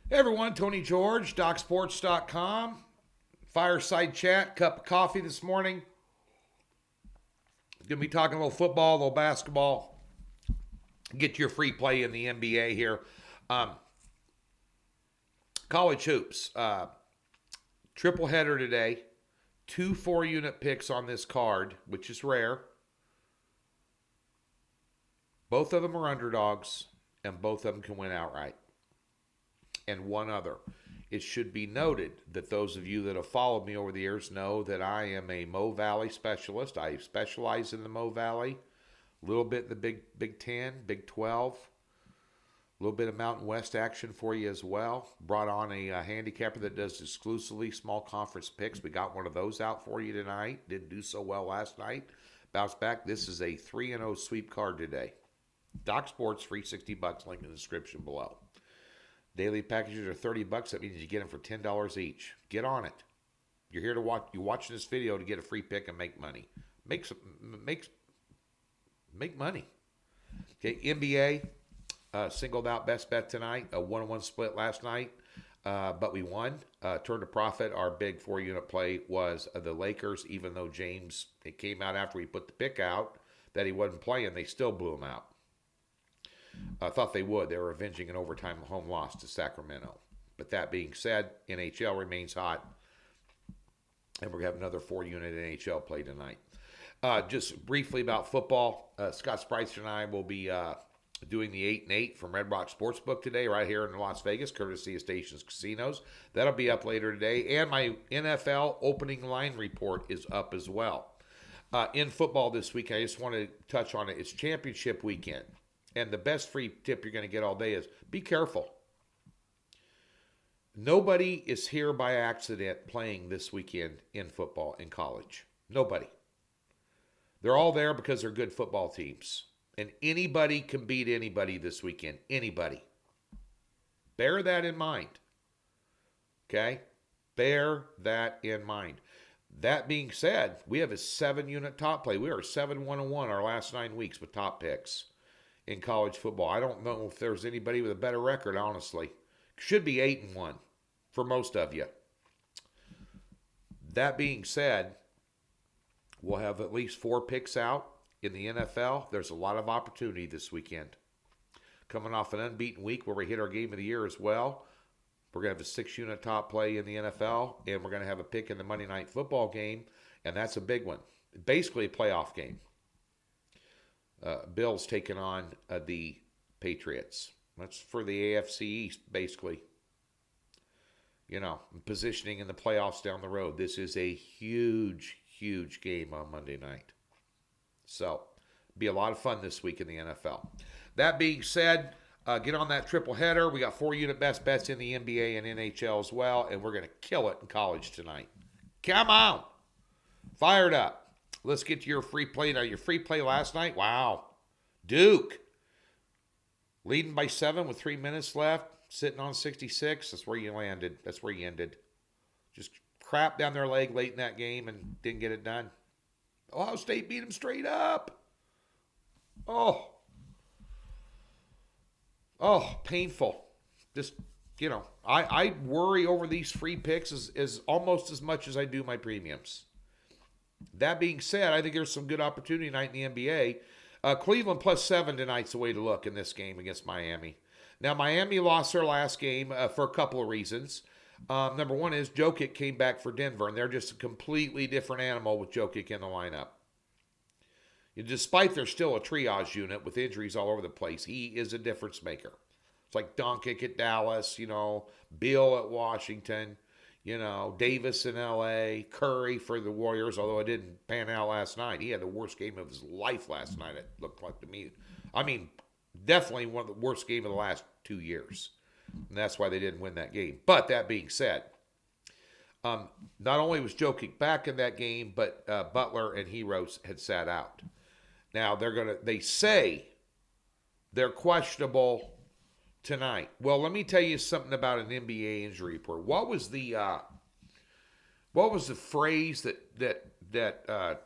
Hey everyone, Tony George, DocSports.com. Fireside chat, cup of coffee this morning. Going to be talking a little football, a little basketball. Get your free play in the NBA here. Um, College hoops. Triple header today. 2 4-unit picks on this card, which is rare. Both of them are underdogs, and both of them can win outright. And one other. It should be noted that those of you that have followed me over the years know that I am a Mo Valley specialist. I specialize in the Mo Valley, a little bit in the Big 10, Big 12, a little bit of Mountain West action for you as well. Brought on a handicapper that does exclusively small conference picks. We got one of those out for you tonight. Didn't do so well last night. Bounced back. This is a 3-0 sweep card today. Doc Sports, free $60, link in the description below. Daily packages are $30. That means you get them for $10 each. Get on it. You're here to watch. You're watching this video to get a free pick and make money. Make money. Okay, NBA singled out best bet tonight. A 1-1 split last night, but we won. Turn to profit. Our big 4-unit play was the Lakers. Even though James, it came out after we put the pick out that he wasn't playing, they still blew him out. I thought they would. They were avenging an overtime home loss to Sacramento. But that being said, NHL remains hot. And we're going to have another 4-unit NHL play tonight. Just briefly about football. Scott Spreitzer and I will be doing the 8-8 from Red Rock Sportsbook today, right here in Las Vegas, courtesy of Stations Casinos. That'll be up later today. And my NFL opening line report is up as well. In football this week, I just want to touch on it. It's championship weekend. And the best free tip you're going to get all day is be careful. Nobody is here by accident playing this weekend in football in college. Nobody. They're all there because they're good football teams. And anybody can beat anybody this weekend. Anybody. Bear that in mind. Okay? Bear that in mind. That being said, we have a 7-unit top play. We are 7-1-1 our last 9 weeks with top picks in college football. I don't know if there's anybody with a better record, honestly. Should be 8-1 for most of you. That being said, we'll have at least 4 picks out in the NFL. There's a lot of opportunity this weekend. Coming off an unbeaten week where we hit our game of the year as well. We're going to have a 6-unit top play in the NFL, and we're going to have a pick in the Monday Night Football game, and that's a big one. Basically a playoff game. Bills taking on the Patriots. That's for the AFC East, basically. You know, positioning in the playoffs down the road. This is a huge, huge game on Monday night. So, be a lot of fun this week in the NFL. That being said, get on that triple header. We got 4-unit best bets in the NBA and NHL as well, and we're going to kill it in college tonight. Come on. Fired up. Let's get to your free play. Now, your free play last night, wow. Duke, leading by 7 with 3 minutes left, sitting on 66. That's where you landed. That's where you ended. Just crap down their leg late in that game and didn't get it done. Ohio State beat them straight up. Oh, painful. Just, you know, I worry over these free picks as almost as much as I do my premiums. That being said, I think there's some good opportunity tonight in the NBA. Cleveland plus 7 tonight's the way to look in this game against Miami. Now, Miami lost their last game for a couple of reasons. Number one is Jokic came back for Denver, and they're just a completely different animal with Jokic in the lineup. Despite they're still a triage unit with injuries all over the place, he is a difference maker. It's like Doncic at Dallas, you know, Beal at Washington. You know, Davis in L.A., Curry for the Warriors, although it didn't pan out last night. He had the worst game of his life last night, it looked like to me. I mean, definitely one of the worst games of the last 2 years. And that's why they didn't win that game. But that being said, not only was Jokic back in that game, but Butler and Heroes had sat out. Now, they say they're questionable tonight. Well, let me tell you something about an NBA injury report. What was the phrase that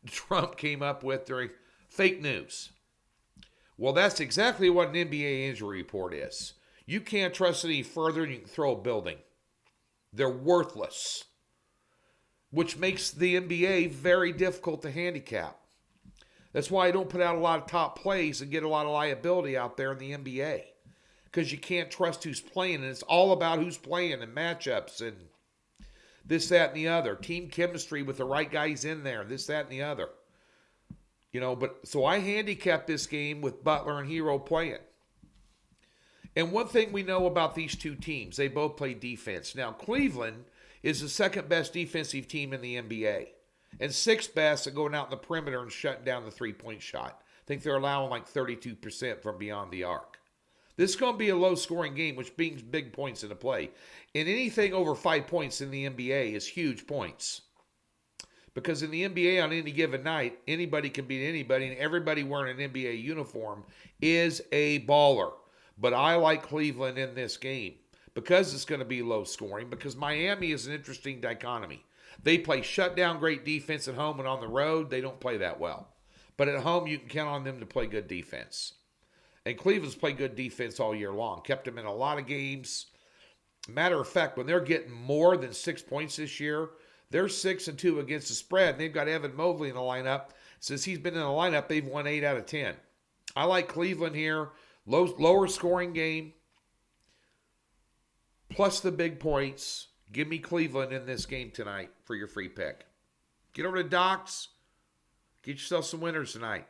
Trump came up with during fake news? Well, that's exactly what an NBA injury report is. You can't trust any further than you can throw a building. They're worthless, which makes the NBA very difficult to handicap. That's why I don't put out a lot of top plays and get a lot of liability out there in the NBA, because you can't trust who's playing, and it's all about who's playing and matchups and this, that, and the other. Team chemistry with the right guys in there, this, that, and the other. But so I handicapped this game with Butler and Hero playing. And one thing we know about these two teams, they both play defense. Now, Cleveland is the second best defensive team in the NBA, and sixth best at going out in the perimeter and shutting down the three-point shot. I think they're allowing like 32% from beyond the arc. This is going to be a low-scoring game, which brings big points into play. And anything over 5 points in the NBA is huge points. Because in the NBA, on any given night, anybody can beat anybody, and everybody wearing an NBA uniform is a baller. But I like Cleveland in this game because it's going to be low-scoring, because Miami is an interesting dichotomy. They play shutdown great defense at home, and on the road, they don't play that well. But at home, you can count on them to play good defense. And Cleveland's played good defense all year long. Kept them in a lot of games. Matter of fact, when they're getting more than 6 points this year, they're 6-2 against the spread. And they've got Evan Mobley in the lineup. Since he's been in the lineup, they've won 8 out of 10. I like Cleveland here. Lower scoring game. Plus the big points. Give me Cleveland in this game tonight for your free pick. Get over to Docs. Get yourself some winners tonight.